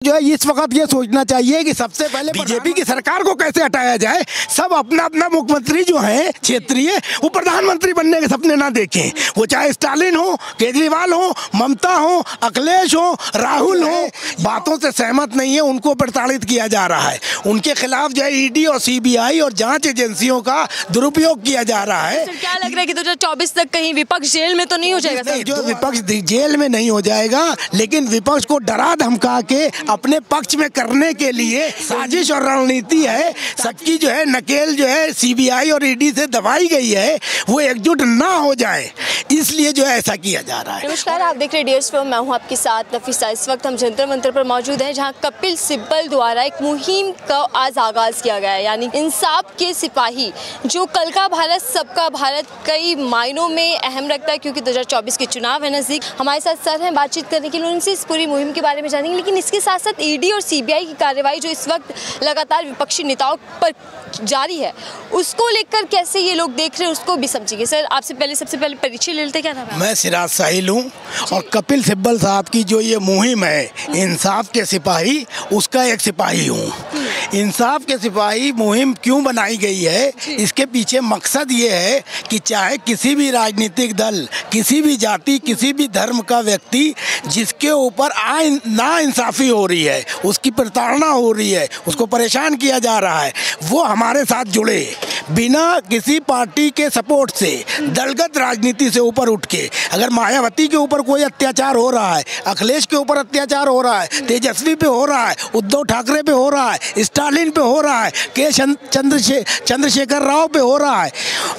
जो है इस वक्त ये सोचना चाहिए कि सबसे पहले बीजेपी की सरकार को कैसे हटाया जाए। सब अपना अपना मुख्यमंत्री जो है क्षेत्रीय, वो प्रधानमंत्री बनने के सपने ना देखें। वो चाहे स्टालिन हो, केजरीवाल हो, ममता हो, अखिलेश हो, राहुल हो, बातों से सहमत नहीं है, उनको प्रताड़ित किया जा रहा है। उनके खिलाफ जो है ईडी और सीबीआई और जांच एजेंसियों का दुरुपयोग किया जा रहा है। सर, क्या लग रहा है कि 2024 तक कहीं विपक्ष जेल में तो नहीं हो जाएगा? नहीं, जो विपक्ष जेल में नहीं हो जाएगा, लेकिन विपक्ष को डरा धमका के अपने पक्ष में करने के लिए साजिश और रणनीति है। सबकी जो है नकेल जो है सीबीआई और ईडी से दबाई गई है, वो एकजुट ना हो जाए, इसलिए जो है ऐसा किया जा रहा है। नमस्कार, आप देख रहे हैं डीएस फिल्म, मैं हूं आपके साथ नफीसा। इस वक्त हम जंतर मंतर पर मौजूद हैं, जहां कपिल सिब्बल द्वारा एक मुहिम का आज आगाज किया गया है, यानी इंसाफ के सिपाही। जो कल का भारत सबका भारत कई मायनों में अहम रखता है, क्योंकि 2024 के चुनाव है नजदीक। हमारे साथ सर हैं बातचीत करने के लिए, उनसे इस पूरी मुहिम के बारे में जानेंगे। लेकिन इसके साथ साथ ईडी और सीबीआई की कार्रवाई जो इस वक्त लगातार विपक्षी नेताओं पर जारी है, उसको लेकर कैसे ये लोग देख रहे हैं, उसको भी समझिए। सर, आपसे पहले सबसे पहले परिचय ले लेते, क्या नाम है? मैं सिराज साहिल हूँ और कपिल सिब्बल साहब की जो ये मुहिम है इंसाफ के सिपाही, उसका एक सिपाही हूँ। इंसाफ के सिपाही मुहिम क्यों बनाई गई है, इसके पीछे मकसद ये है कि चाहे किसी भी राजनीतिक दल, किसी भी जाति, किसी भी धर्म का व्यक्ति जिसके ऊपर ना इंसाफी हो रही है, उसकी प्रताड़ना हो रही है, उसको परेशान किया जा रहा है, वो हमारे साथ जुड़े। बिना किसी पार्टी के सपोर्ट से, दलगत राजनीति से ऊपर उठ के, अगर मायावती के ऊपर कोई अत्याचार हो रहा है, अखिलेश के ऊपर अत्याचार हो रहा है, तेजस्वी पे हो रहा है, उद्धव ठाकरे पे हो रहा है, स्टालिन पे हो रहा है, के चंद्रशेखर राव पे हो रहा है,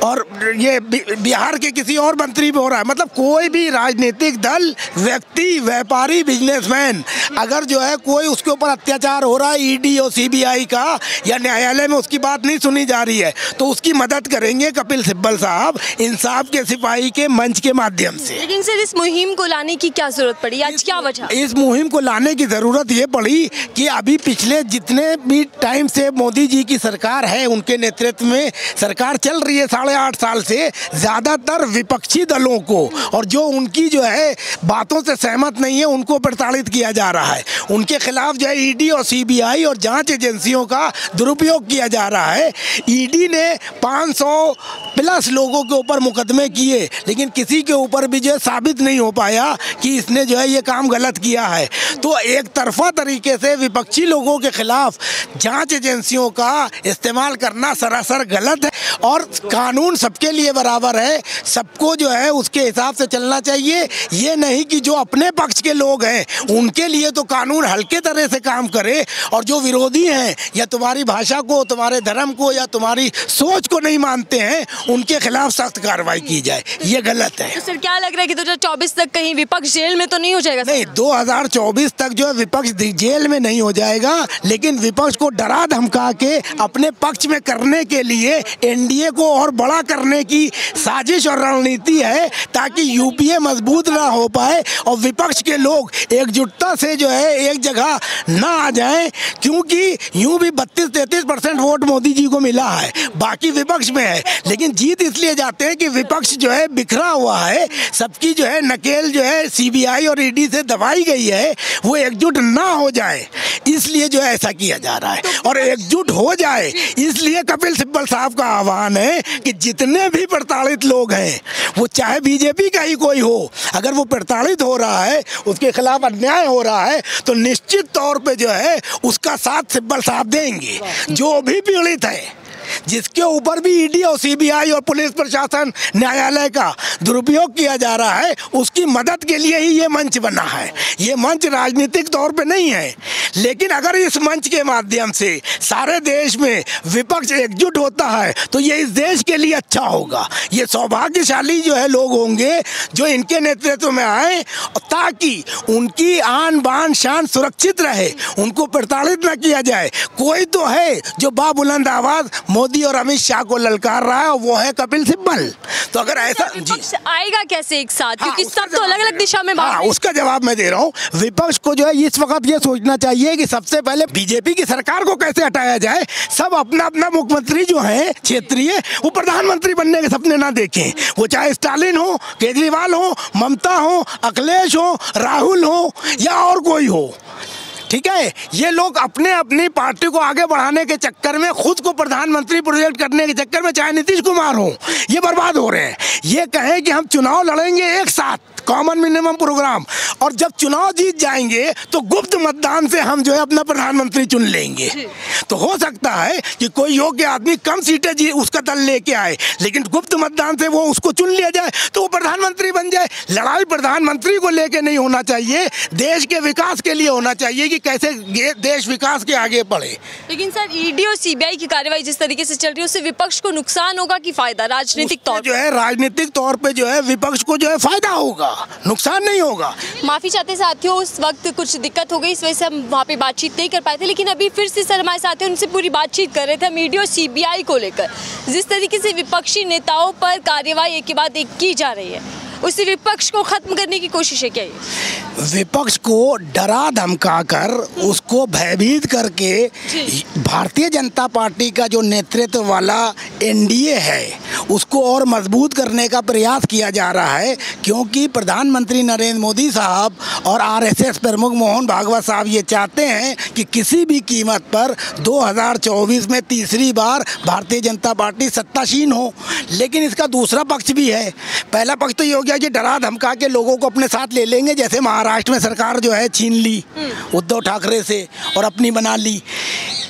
और ये बिहार के किसी और मंत्री पे हो रहा है, मतलब कोई भी राजनीतिक दल, व्यक्ति, व्यापारी, बिजनेसमैन, अगर जो है कोई उसके ऊपर अत्याचार हो रहा है ईडी और सीबीआई का, या न्यायालय में उसकी बात नहीं सुनी जा रही है, तो उसकी मदद करेंगे कपिल सिब्बल साहब इंसाफ के सिपाही के मंच के माध्यम से। लेकिन सर, इस मुहिम को लाने की क्या जरूरत पड़ी, आज क्या वजह? इस मुहिम को लाने की जरूरत ये पड़ी कि अभी पिछले जितने भी टाइम से मोदी जी की सरकार है, उनके नेतृत्व में सरकार चल रही है 8.5 साल से, ज्यादातर विपक्षी दलों को और जो उनकी जो है बातों से सहमत नहीं है, उनको प्रताड़ित किया जा रहा है। उनके खिलाफ जो है ईडी और सीबीआई और जांच एजेंसियों का दुरुपयोग किया जा रहा है। ईडी ने 500+ लोगों के ऊपर मुकदमे किए, लेकिन किसी के ऊपर भी जो है साबित नहीं हो पाया कि इसने जो है ये काम गलत किया है। तो एक तरफा तरीके से विपक्षी लोगों के खिलाफ जांच एजेंसियों का इस्तेमाल करना सरासर गलत है, और कानून सबके लिए बराबर है, सबको जो है उसके हिसाब से चलना चाहिए। ये नहीं कि जो अपने पक्ष के लोग हैं उनके लिए तो कानून हल्के तरह से काम करे, और जो विरोधी हैं या तुम्हारी भाषा को, तुम्हारे धर्म को या तुम्हारी सोच को नहीं मानते हैं, उनके खिलाफ सख्त कार्रवाई की जाए। ये गलत है। तो सर, क्या लग रहा है कि 2024 तक कहीं विपक्ष जेल में तो नहीं हो जाएगा? नहीं, 2024 तक जो है विपक्ष जेल में नहीं हो जाएगा, लेकिन विपक्ष को डरा धमका के अपने पक्ष में करने के लिए एनडीए को और बड़ा करने की साजिश और रणनीति है, ताकि यूपीए मजबूत ना हो पाए और विपक्ष के लोग एकजुटता से जो है एक जगह ना आ जाएं, क्योंकि यूं भी 32-33% वोट मोदी जी को मिला है, बाकी विपक्ष में है। लेकिन जीत इसलिए जाते हैं कि विपक्ष जो है बिखरा हुआ है, सबकी जो है नकेल जो है सीबीआई और ईडी से दबाई गई है, वो एकजुट ना हो जाए, इसलिए जो है ऐसा किया जा रहा है। और एकजुट हो जाए, इसलिए कपिल सिब्बल साहब का आह्वान है कि जितने भी प्रताड़ित लोग हैं, वो चाहे बीजेपी का ही कोई हो, अगर वो प्रताड़ित हो रहा है, उसके खिलाफ अन्याय हो रहा है, तो निश्चित तौर पे जो है उसका साथ सिब्बल साहब देंगे। जो भी पीड़ित है, जिसके ऊपर भी ईडी और सीबीआई और पुलिस प्रशासन, न्यायालय का दुरुपयोग किया जा रहा है, उसकी मदद के लिए ही ये मंच बना है। ये मंच राजनीतिक तौर पे नहीं है, लेकिन अगर इस मंच के माध्यम से सारे देश में विपक्ष एकजुट होता है, तो ये इस देश के लिए अच्छा होगा। ये सौभाग्यशाली जो है लोग होंगे जो इनके नेतृत्व में आए, ताकि उनकी आन बान शान सुरक्षित रहे, उनको प्रताड़ित न किया जाए। कोई तो है जो बाबुलंद आवाज मोदी और अमित शाह को ललकार रहा है, और वो है कपिल सिब्बल। तो अगर ऐसा जी आएगा कैसे एक साथ, क्योंकि सब तो अलग अलग दिशा में भाग रहे हैं। उसका जवाब मैं दे रहा हूँ। विपक्ष को जो है इस वक्त ये सोचना चाहिए कि सबसे पहले बीजेपी की सरकार को कैसे हटाया जाए। सब अपना अपना मुख्यमंत्री जो है क्षेत्रीय, वो प्रधानमंत्री बनने के सपने ना देखें। वो चाहे स्टालिन हो, केजरीवाल हो, ममता हो, अखिलेश हो, राहुल हो, या और कोई हो, ठीक है, ये लोग अपने अपनी पार्टी को आगे बढ़ाने के चक्कर में, खुद को प्रधानमंत्री प्रोजेक्ट करने के चक्कर में, चाहे नीतीश कुमार हो, ये बर्बाद हो रहे हैं। ये कहें कि हम चुनाव लड़ेंगे एक साथ, कॉमन मिनिमम प्रोग्राम, और जब चुनाव जीत जाएंगे तो गुप्त मतदान से हम जो है अपना प्रधानमंत्री चुन लेंगे। तो हो सकता है कि कोई योग्य आदमी कम सीटें उसका दल लेके आए, लेकिन गुप्त मतदान से वो उसको चुन लिया जाए तो वो प्रधानमंत्री बन जाए। लड़ाई प्रधानमंत्री को लेके नहीं होना चाहिए, देश के विकास के लिए होना चाहिए कि कैसे देश विकास के आगे बढ़े। लेकिन सर, ईडी और सीबीआई की कार्रवाई जिस तरीके से चल रही है उससे विपक्ष को नुकसान होगा कि फायदा? राजनीतिक तौर जो है, राजनीतिक तौर पे जो है विपक्ष को जो है फायदा होगा, नुकसान नहीं होगा। माफी चाहते साथियों, उस वक्त कुछ दिक्कत हो गई, इस वजह से हम वहाँ पे बातचीत नहीं कर पाए थे, लेकिन अभी फिर से सर हमारे साथ हैं, उनसे पूरी बातचीत कर रहे थे हम ईडी और सीबीआई को लेकर। जिस तरीके से विपक्षी नेताओं पर कार्रवाई एक के बाद एक की जा रही है, उसी विपक्ष को खत्म करने की कोशिश है क्या ये? विपक्ष को डरा धमका कर, उसको भयभीत करके भारतीय जनता पार्टी का जो नेतृत्व वाला एनडीए है उसको और मजबूत करने का प्रयास किया जा रहा है, क्योंकि प्रधानमंत्री नरेंद्र मोदी साहब और आरएसएस प्रमुख मोहन भागवत साहब ये चाहते हैं कि किसी भी कीमत पर 2024 में तीसरी बार भारतीय जनता पार्टी सत्तासीन हो। लेकिन इसका दूसरा पक्ष भी है। पहला पक्ष तो ये हो गया कि डरा धमका के लोगों को अपने साथ ले लेंगे, जैसे महाराष्ट्र में सरकार जो है छीन ली उद्धव ठाकरे से और अपनी बना ली।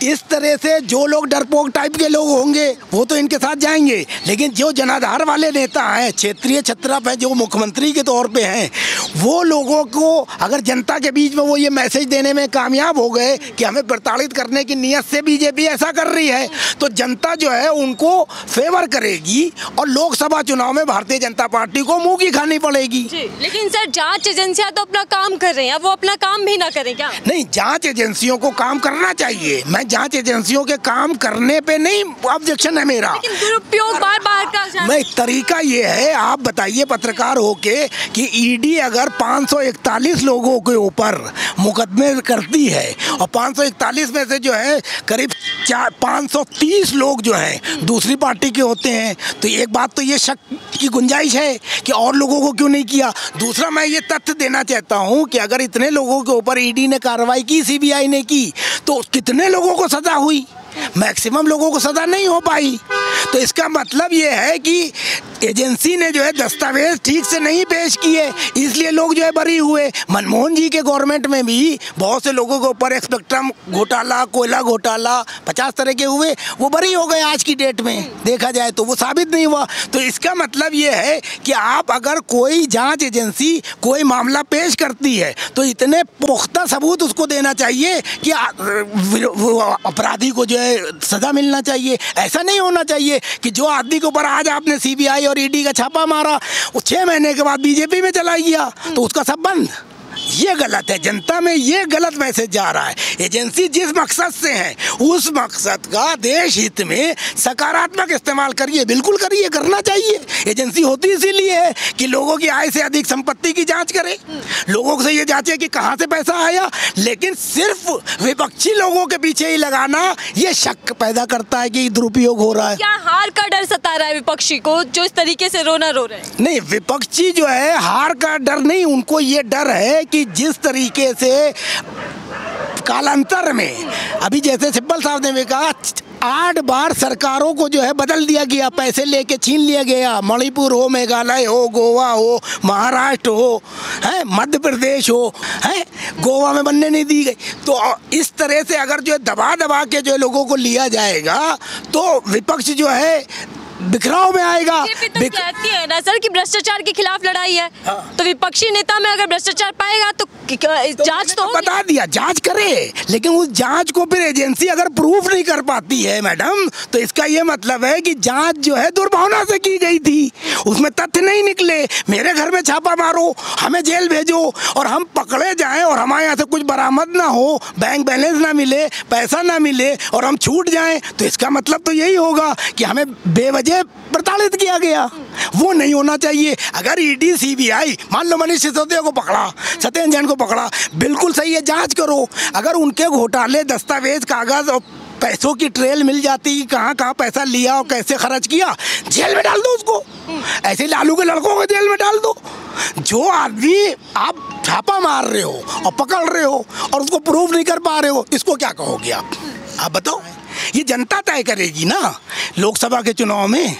इस तरह से जो लोग डरपोक टाइप के लोग होंगे वो तो इनके साथ जाएंगे, लेकिन जो जनाधार वाले नेता हैं, क्षेत्रीय छत्रप हैं, जो मुख्यमंत्री के तौर पे हैं, वो लोगों को अगर जनता के बीच में वो ये मैसेज देने में कामयाब हो गए कि हमें प्रताड़ित करने की नीयत से बीजेपी ऐसा कर रही है, तो जनता जो है उनको फेवर करेगी और लोकसभा चुनाव में भारतीय जनता पार्टी को मुँह की खानी पड़ेगी। लेकिन सर, जाँच एजेंसियाँ तो अपना काम कर रहे हैं, वो अपना काम भी ना करें क्या? नहीं, जाँच एजेंसियों को काम करना चाहिए। मैं जांच एजेंसियों के काम करने पे नहीं ऑब्जेक्शन है मेरा, लेकिन दुरुपयोग बार-बार का मैं तरीका ये है, आप बताइए पत्रकार होके कि ईडी अगर 541 लोगों के ऊपर मुकदमे करती है और 541 में से जो है करीब 530 लोग जो हैं दूसरी पार्टी के होते हैं, तो एक बात तो ये शक की गुंजाइश है कि और लोगों को क्यों नहीं किया। दूसरा, मैं ये तथ्य देना चाहता हूँ कि अगर इतने लोगों के ऊपर ईडी ने कार्रवाई की, सीबीआई ने की, तो कितने लोगों को सजा हुई? मैक्सिमम लोगों को सजा नहीं हो पाई। तो इसका मतलब ये है कि एजेंसी ने जो है दस्तावेज ठीक से नहीं पेश किए, इसलिए लोग जो है बरी हुए। मनमोहन जी के गवर्नमेंट में भी बहुत से लोगों के ऊपर स्पेक्ट्रम घोटाला, कोयला घोटाला, 50 तरह के हुए, वो बरी हो गए। आज की डेट में देखा जाए तो वो साबित नहीं हुआ। तो इसका मतलब ये है कि आप अगर कोई जांच एजेंसी कोई मामला पेश करती है तो इतने पुख्ता सबूत उसको देना चाहिए कि अपराधी को जो है सजा मिलना चाहिए। ऐसा नहीं होना चाहिए कि जो आदमी के ऊपर आज आपने सीबीआई और ईडी का छापा मारा, वो 6 महीने के बाद बीजेपी में चला गया तो उसका सब बंद। ये गलत है, जनता में ये गलत मैसेज जा रहा है। एजेंसी जिस मकसद से है उस मकसद का देश हित में सकारात्मक इस्तेमाल करिए, बिल्कुल करिए, करना चाहिए। एजेंसी होती इसीलिए है कि लोगों की आय से अधिक संपत्ति की जांच करे, लोगों से ये जांचे कि कहाँ से पैसा आया। लेकिन सिर्फ विपक्षी लोगों के पीछे ही लगाना ये शक पैदा करता है कि दुरुपयोग हो रहा है। क्या हार का डर सता रहा है विपक्षी को, जो इस तरीके से रोना रो रहे हैं? नहीं, विपक्षी जो है हार का डर नहीं, उनको ये डर है कि जिस तरीके से कालांतर में अभी जैसे सिब्बल साहब ने भी कहा 8 बार सरकारों को जो है बदल दिया गया, पैसे लेके छीन लिया गया। मणिपुर हो, मेघालय हो, गोवा हो, महाराष्ट्र हो, है मध्य प्रदेश हो, है गोवा में बनने नहीं दी गई। तो इस तरह से अगर जो है दबा दबा के जो लोगों को लिया जाएगा तो विपक्ष जो है बिखराव में आएगा। तो कहती है ना सर कि भ्रष्टाचार के खिलाफ लड़ाई है। हाँ। तो विपक्षी नेता में अगर भ्रष्टाचार पाएगा तो जांच तो बता दिया, जांच करे, लेकिन उस जांच को फिर एजेंसी अगर प्रूफ नहीं कर पाती है मैडम, तो इसका ये मतलब है कि जांच जो है दुर्भावना से की गई थी, उसमें तथ्य नहीं निकले। मेरे घर में छापा मारो, हमें जेल भेजो और हम पकड़े जाएं और हमारे यहाँ से कुछ बरामद ना हो, बैंक बैलेंस ना मिले, पैसा ना मिले और हम छूट जाएं, तो इसका मतलब तो यही होगा कि हमें बेवजह प्रताड़ित किया गया। वो नहीं होना चाहिए। अगर ईडी सीबीआई मान लो मनीष सिसोदिया को पकड़ा, सत्येंद्र जैन को पकड़ा, बिल्कुल सही है, जांच करो। अगर उनके घोटाले, दस्तावेज, कागज और पैसों की ट्रेल मिल जाती, कहाँ कहाँ पैसा लिया और कैसे खर्च किया, जेल में डाल दो उसको। ऐसे लालू के लड़कों को जेल में डाल दो। जो आदमी आप छापा मार रहे हो और पकड़ रहे हो और उसको प्रूव नहीं कर पा रहे हो, इसको क्या कहोगे आप बताओ। ये जनता तय करेगी ना लोकसभा के चुनाव में।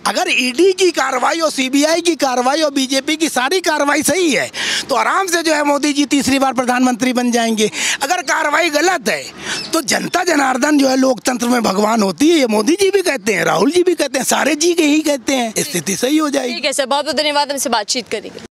अगर ईडी की कार्रवाई और सीबीआई की कार्रवाई और बीजेपी की सारी कार्रवाई सही है तो आराम से जो है मोदी जी तीसरी बार प्रधानमंत्री बन जाएंगे। अगर कार्रवाई गलत है तो जनता जनार्दन जो है लोकतंत्र में भगवान होती है, ये मोदी जी भी कहते हैं, राहुल जी भी कहते हैं, सारे जी के ही कहते हैं, स्थिति सही हो जाएगी। ठीक है सर, बहुत बहुत धन्यवाद हमसे बातचीत करेंगे।